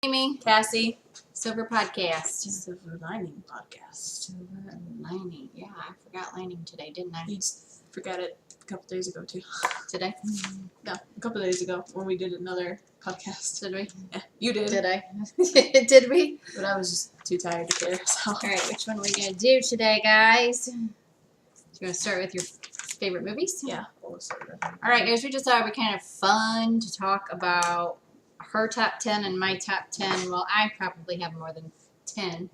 Amy, Cassie. Silver Podcast. Silver Lining Podcast. Silver Lining. Yeah, I forgot lining today, didn't I? You forgot it a couple days ago too. Today? No, a couple days ago when we did another podcast. Did we? Yeah, you did. Did I? Did we? But I was just too tired to care. So. Alright, which one are we going to do today, guys? Do you want to start with your favorite movies? Yeah. Alright, guys, we just thought it would be kind of fun to talk about her top 10 and my top 10. Well, I probably have more than 10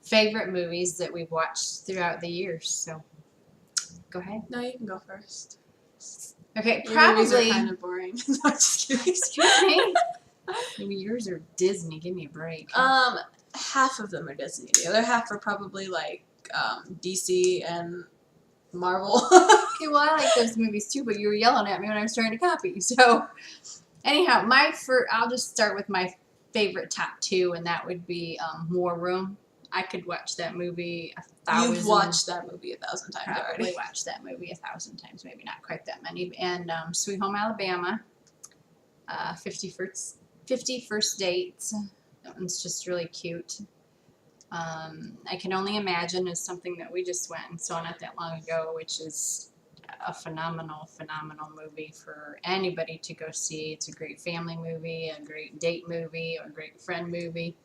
favorite movies that we've watched throughout the years. So, go ahead. No, you can go first. Okay, Your probably. movies are kind of boring. No, just kidding. Excuse me. Maybe yours are Disney. Give me a break. Half of them are Disney. The other half are probably like DC and Marvel. Okay, well, I like those movies too, but you were yelling at me when I was trying to copy. So, anyhow, I'll just start with my favorite top two, and that would be War Room. I could watch that movie 1,000. You've watched that movie 1,000 times Probably already. watched that movie 1,000 times, maybe not quite that many. And Sweet Home Alabama, 50 First Dates. That one's just really cute. I Can Only Imagine is something that we just went and saw not that long ago, which is a phenomenal movie for anybody to go see. It's a great family movie, a great date movie, a great friend movie.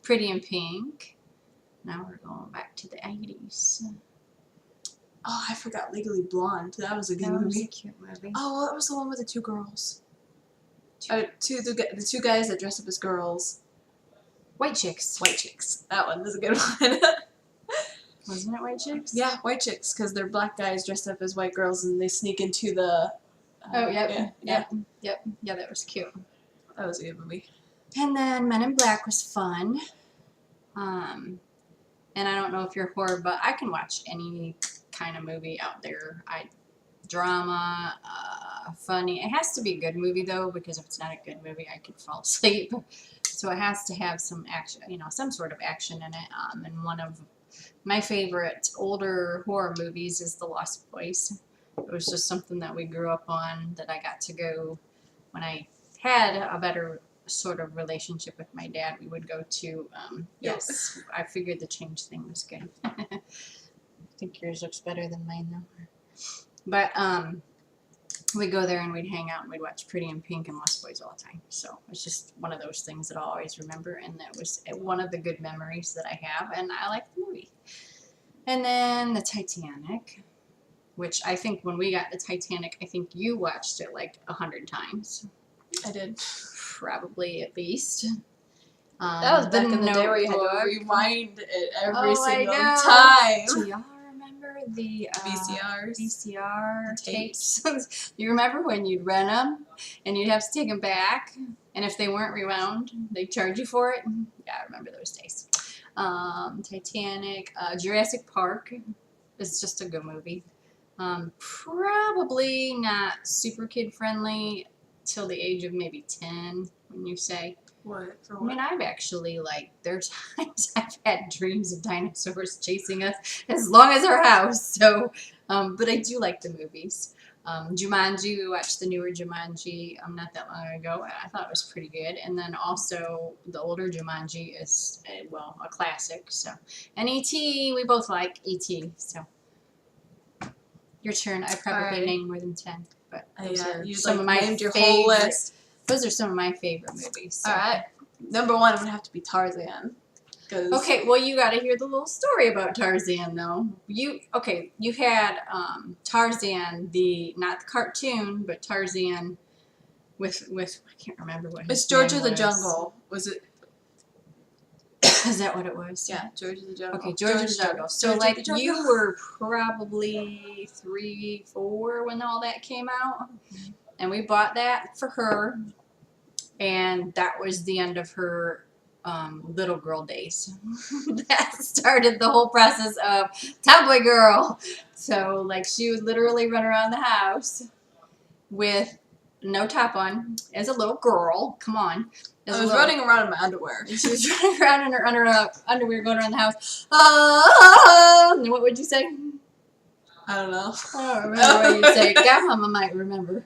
Pretty in Pink. Now we're going back to the 80s. Oh, I forgot Legally Blonde. That was a good That was a movie. cute movie. Oh, what was the one with the two girls? The two guys that dress up as girls. White Chicks. White Chicks. That one was a good one. Wasn't it White Chicks? Yeah, White Chicks, because they're black guys dressed up as white girls and they sneak into the... Oh, yep. Yeah, Yeah, that was cute. that was a good movie. And then Men in Black was fun. And I don't know if you're horror, but I can watch any kind of movie out there. Drama, funny. It has to be a good movie though, because if it's not a good movie, I could fall asleep. So it has to have some action, some sort of action in it. And one of my favorite older horror movies is The Lost Boys. It was just something that we grew up on, that I got to go when I had a better sort of relationship with my dad. We would go to, yes, I figured the change thing was good. I think yours looks better than mine though. But we'd go there and we'd hang out and we'd watch Pretty in Pink and Lost Boys all the time. So it's just one of those things that I'll always remember, and that was one of the good memories that I have, and I like the movie. And then the Titanic, which I think when we got the Titanic, I think you watched it like 100 times. I did. Probably at least. That was back in the day where you had to Notebook. rewind it every single know. time. Do y'all remember the VCRs. VCR The tapes? You remember when you'd rent them and you'd have to take them back, and if they weren't rewound, they'd charge you for it? Yeah, I remember those days. Titanic, Jurassic Park is just a good movie. Probably not super kid friendly till the age of maybe 10, when you say. What? For I what? mean, I've actually, there's times I've had dreams of dinosaurs chasing us as long as our house. So, but I do like the movies. Jumanji, we watched the newer Jumanji not that long ago. I thought it was pretty good. And then also the older Jumanji is, a classic. So, and E.T., we both like E.T. So, your turn. I probably Alright. named more than 10. But those are You some of my named your favorite. whole list. Those are some of my favorite movies. So. All right. Number one would have to be Tarzan. Okay, well, you got to hear the little story about Tarzan, though. You had Tarzan, not the cartoon, but Tarzan with I can't remember what his It's George name of the was. Jungle. Was it? Is that what it was? Yeah, George of the Jungle. Okay, George of the Jungle. So, George of the you Jungle. were probably 3, 4 when all that came out. And we bought that for her. And that was the end of her little girl days. That started the whole process of tomboy girl. So, she would literally run around the house with no top on as a little girl. Come on. I was running around in my underwear. She was running around in her underwear going around the house. Oh, and what would you say? I don't know. I don't remember what you say. Godmama might remember.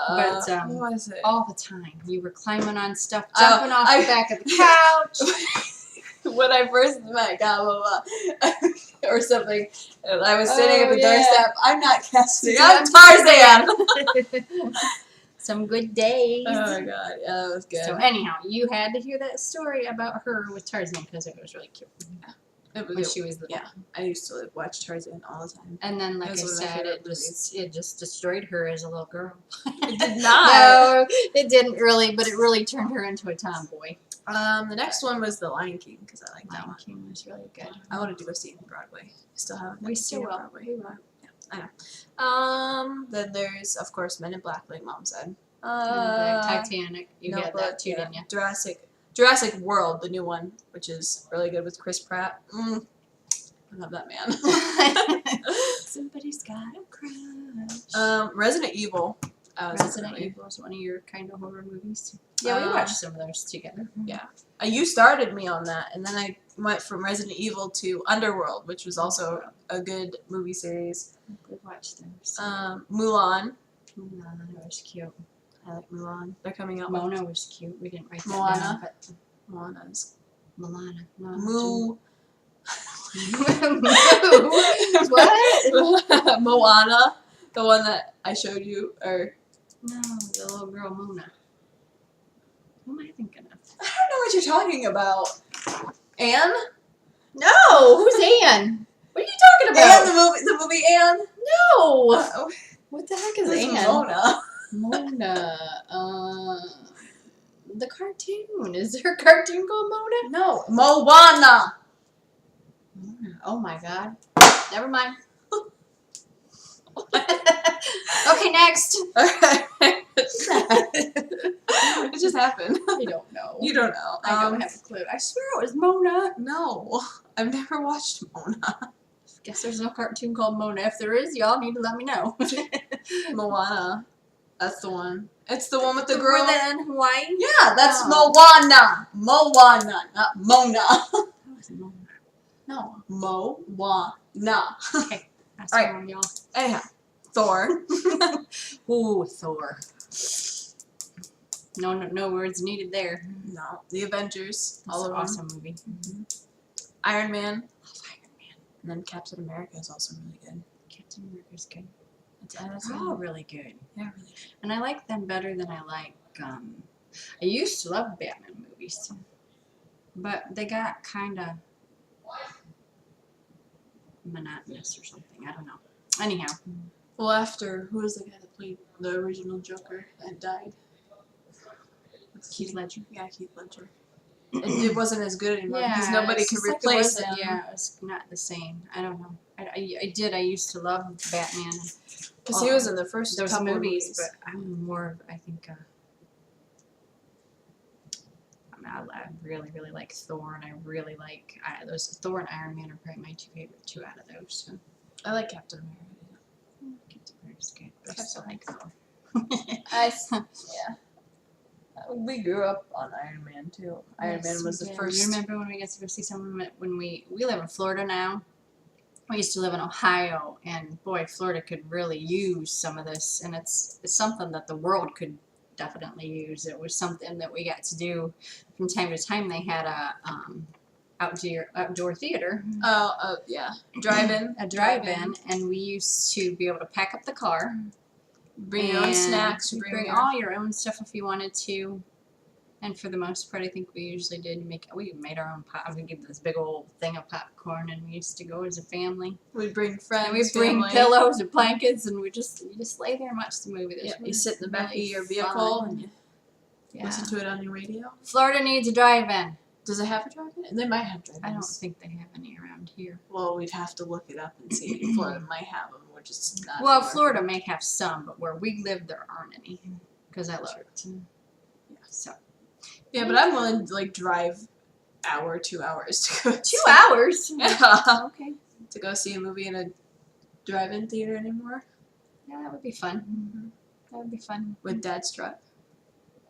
But, what was it? All the time. You were climbing on stuff, Oh, jumping off the back of the couch. When I first met Godmama or something, and I was sitting at the yeah. doorstep. I'm not Cassidy. I'm I'm Tarzan. Some good days. Oh my god, yeah, that was good. So anyhow, you had to hear that story about her with Tarzan because it was really cute. It When was, she was little. yeah, I used to watch Tarzan all the time. And then, like I It was one of my said, favorite it just destroyed her as a little girl. It did not. No, it didn't really, but it really turned her into a tomboy. The next one was The Lion King because I like that Lion one. King was really good. I wanted to go see it in Broadway. Still haven't. We seen still it will. Broadway. We will. Yeah, I know. Then there's of course Men in Black, like Mom said. Titanic. You had Notebook, that too, yeah. didn't you? Jurassic World, the new one, which is really good with Chris Pratt. I love that man. Somebody's got a crush. Resident Evil. Resident Evil is one of your kind of horror movies. Yeah, we watched some of those together. Yeah. You started me on that, and then I went from Resident Evil to Underworld, which was also a good movie series. We watched those. Mulan. Mulan was cute. I like Mulan. They're coming out. Mona was cute. We didn't write that Moana. down, but Moana's. Milana. No, Moo. What? Moana, the one that I showed you, or No, the little girl Mona. Who am I thinking of? I don't know what you're talking about. Anne? No, who's Anne? What are you talking Anne, about? the movie Anne. No. What the heck is It's Anne? Mona. Mona. The cartoon. Is there a cartoon called Mona? No, Moana. Mona. Oh my god. Never mind. Okay, next. It just happened. I don't know. You don't know. I don't have a clue. I swear it was Mona. No, I've never watched Mona. Guess there's no cartoon called Mona. If there is, y'all need to let me know. Moana. That's the one. It's the one with the The girl. one in Hawaii? Yeah, that's Oh. Moana. Moana, not Mona. That was Mona. No, Moana. Okay. That's All right. wrong, y'all. Anyhow, Thor. Ooh, Thor. No words needed there. No, the Avengers. That's All an of them. awesome movie. Iron Man. Love Iron Man. And then Captain America is also really good. Captain America's good. That's They're all really good. yeah, really. And I like them better than I like, I used to love Batman movies. But they got kind of monotonous or something. I don't know. Anyhow. Well, after who was the guy that played the original Joker that died? Keith Ledger. Yeah, Keith Ledger. It wasn't as good anymore because nobody it's could just like it replace wasn't- him. Yeah, it was not the same. I don't know. I did. I used to love Batman. Because he was in the first Those couple movies, movies. but I'm more. I think. I really, really like Thor, and I really like those. Thor and Iron Man are probably my two out of those. So. I like Captain America. Captain America's good, but I still like Thor. Yeah. We grew up on Iron Man too. Iron Man was the first. You remember when we got to go see someone when we live in Florida now? We used to live in Ohio, and boy, Florida could really use some of this, and it's something that the world could definitely use. It was something that we got to do from time to time. They had a outdoor theater, Yeah. Drive-in. a drive-in, and we used to be able to pack up the car. Bring your own and snacks. Bring all your own stuff if you wanted to. And for the most part, I think we usually did we made our own pop. We gave this big old thing of popcorn, and we used to go as a family. We'd bring friends. And we'd bring family. pillows and blankets, and we just lay there and watch the movie. Yeah, This you was sit in the back really of your vehicle fun. and you Yeah. listen to it on your radio. Florida needs a drive-in. Does it have a drive-in? They might have drive-ins. I don't think they have any around here. Well, we'd have to look it up and see. Florida might have them. We're just not. Well, anywhere. Florida may have some, but where we live, there aren't any. Because I love it. Yeah. So. Yeah, but I'm willing to drive 2 hours to go. 2 hours? Yeah. Okay. To go see a movie in a drive-in theater anymore Yeah, that would be fun. That would be fun. with Dad's truck.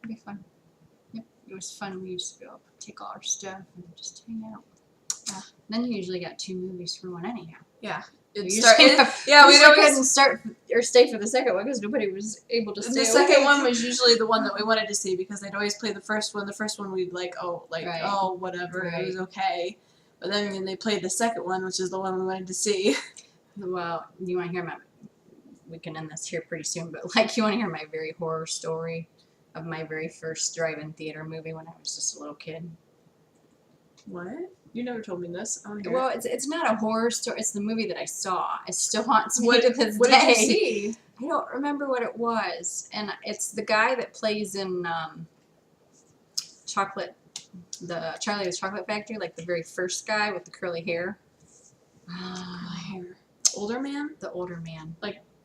That'd be fun. Yep, it was fun. We used to be able to take all our stuff and just hang out. Then you usually got 2 movies for one anyhow. Yeah, it'd We start. usually- Yeah, we we'd usually always. couldn't start or stay for the second one because nobody was able to stay. The second awake. one was usually the one that we wanted to see because they'd always play the first one. The first one we'd Right. oh whatever, it was Right. okay. But then when they played the second one, which is the one we wanted to see. Well, you want to hear my? We can end this here pretty soon, but like, you want to hear my very horror story of my very first drive-in theater movie when I was just a little kid. What? You never told me this. I wanna hear Well, it's not a horror story. It's the movie that I saw. It still haunts me What- to this what day. did you see? I don't remember what it was, and it's the guy that plays in Chocolate, the Charlie and the Chocolate Factory, like the very first guy with the curly hair. Hair. Older man? The older man.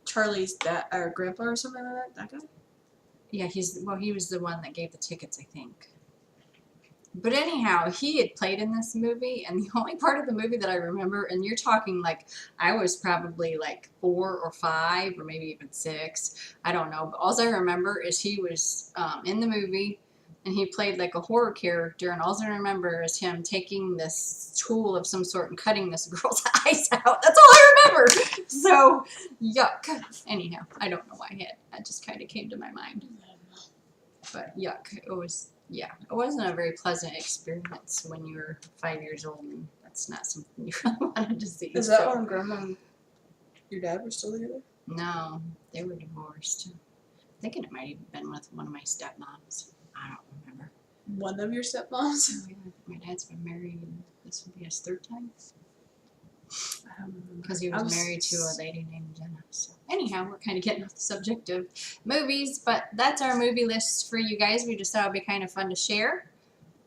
Charlie's dad or grandpa or something like that. That guy? Yeah, he was the one that gave the tickets, I think. But anyhow, he had played in this movie, and the only part of the movie that I remember, and you're talking like I was probably like 4 or 5 or maybe even 6, I don't know. But all I remember is he was in the movie, and he played like a horror character, and all I remember is him taking this tool of some sort and cutting this girl's eyes out. That's all I remember. So, yuck. Anyhow, I don't know why that just kind of came to my mind. But yuck, it wasn't a very pleasant experience when you were 5 years old, and that's not something you really wanted to see. Is that so. when grandma and your dad were still together? No, they were divorced. I'm thinking it might have been with one of my stepmoms. I don't remember. One of your stepmoms? Oh, yeah, my dad's been married. This would be his 3rd time I don't remember. because he I was married to a lady named Jenna. So anyhow, we're kind of getting off the subject of movies, but that's our movie list for you guys. We just thought it'd be kind of fun to share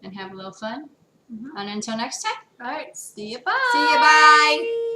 and have a little fun. Mhm. And until next time, Alright, see you. Bye. see you. Bye.